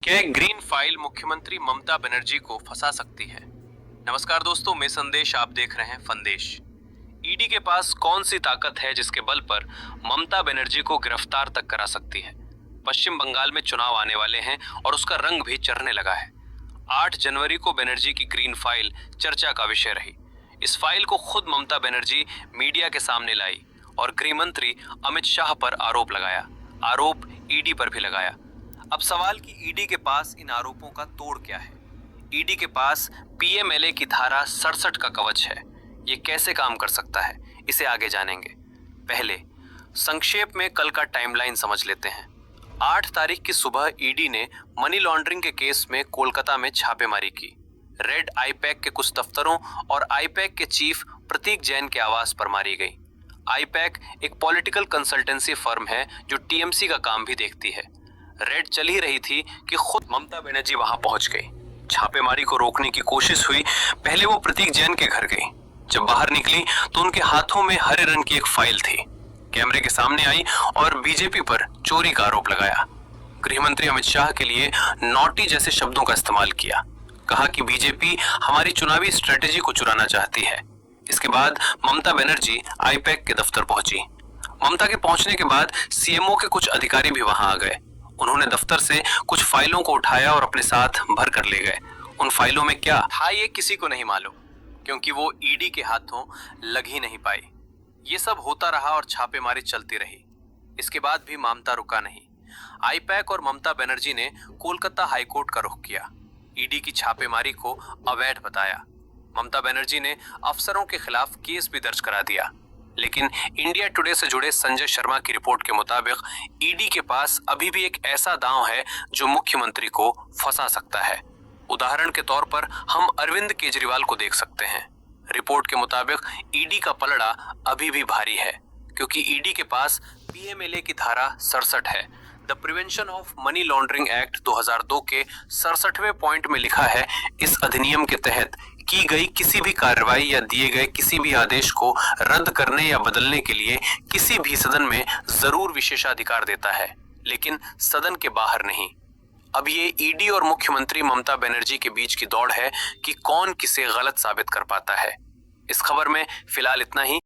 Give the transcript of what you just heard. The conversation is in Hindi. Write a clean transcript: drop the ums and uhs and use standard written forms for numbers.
क्या एक ग्रीन फाइल मुख्यमंत्री ममता बनर्जी को फंसा सकती है? नमस्कार दोस्तों, मैं संदेश, आप देख रहे हैं फंदेश। ईडी के पास कौन सी ताकत है जिसके बल पर ममता बनर्जी को गिरफ्तार तक करा सकती है? पश्चिम बंगाल में चुनाव आने वाले हैं और उसका रंग भी चढ़ने लगा है। 8 जनवरी को बनर्जी की ग्रीन फाइल चर्चा का विषय रही। इस फाइल को खुद ममता बनर्जी मीडिया के सामने लाई और गृह मंत्री अमित शाह पर आरोप लगाया। आरोप ईडी पर भी लगाया। अब सवाल कि ईडी के पास इन आरोपों का तोड़ क्या है? ईडी के पास पीएमएलए की धारा 67 का कवच है। ये कैसे काम कर सकता है, इसे आगे जानेंगे। पहले संक्षेप में कल का टाइमलाइन समझ लेते हैं। 8 तारीख की सुबह ईडी ने मनी लॉन्ड्रिंग के केस में कोलकाता में छापेमारी की। रेड आईपैक के कुछ दफ्तरों और आईपैक के चीफ प्रतीक जैन के आवास पर मारी गई। आईपैक एक पॉलिटिकल कंसल्टेंसी फर्म है जो टीएमसी का काम भी देखती है। रेड चल ही रही थी कि खुद ममता बनर्जी वहां पहुंच गई। छापेमारी को रोकने की कोशिश हुई। पहले वो प्रतीक जैन के घर गई। जब बाहर निकली तो उनके हाथों में हरे रंग की एक फाइल थी। कैमरे के सामने आई और बीजेपी पर चोरी का आरोप लगाया। गृह मंत्री अमित शाह के लिए नॉटी जैसे शब्दों का इस्तेमाल किया। कहा कि बीजेपी हमारी चुनावी स्ट्रेटेजी को चुराना चाहती है। इसके बाद ममता बनर्जी आईपैक के दफ्तर पहुंची। ममता के पहुंचने के बाद सीएमओ के कुछ अधिकारी भी वहां आ गए। उन्होंने दफ्तर से कुछ फाइलों को उठाया और अपने साथ भर कर ले गए। उन फाइलों में क्या था ये किसी को नहीं मालूम, क्योंकि वो ईडी के हाथों लग ही नहीं पाई। ये सब होता रहा और छापेमारी चलती रही। इसके बाद भी ममता रुका नहीं। आईपैक और ममता बनर्जी ने कोलकाता हाईकोर्ट का रुख किया। ईडी की छापेमारी को अवैध बताया। ममता बनर्जी ने अफसरों के खिलाफ केस भी दर्ज करा दिया। लेकिन इंडिया टुडे से जुड़े संजय शर्मा की रिपोर्ट के मुताबिक ईडी के पास अभी भी एक ऐसा दांव है जो मुख्यमंत्री को फंसा सकता है। उदाहरण के तौर पर हम अरविंद केजरीवाल को देख सकते हैं। रिपोर्ट के मुताबिक ईडी का पलड़ा अभी भी भारी है, क्योंकि ईडी के पास पीएमएलए की धारा 67 है। The prevention of money laundering act 2002 के 67वें पॉइंट में लिखा है, इस अधिनियम के तहत की गई किसी भी कार्रवाई या दिए गए किसी भी आदेश को रद्द करने या बदलने के लिए किसी भी सदन में जरूर विशेषाधिकार देता है, लेकिन सदन के बाहर नहीं। अब ये ईडी और मुख्यमंत्री ममता बनर्जी के बीच की दौड़ है कि कौन किसे गलत साबित कर पाता है। इस खबर में फिलहाल इतना ही।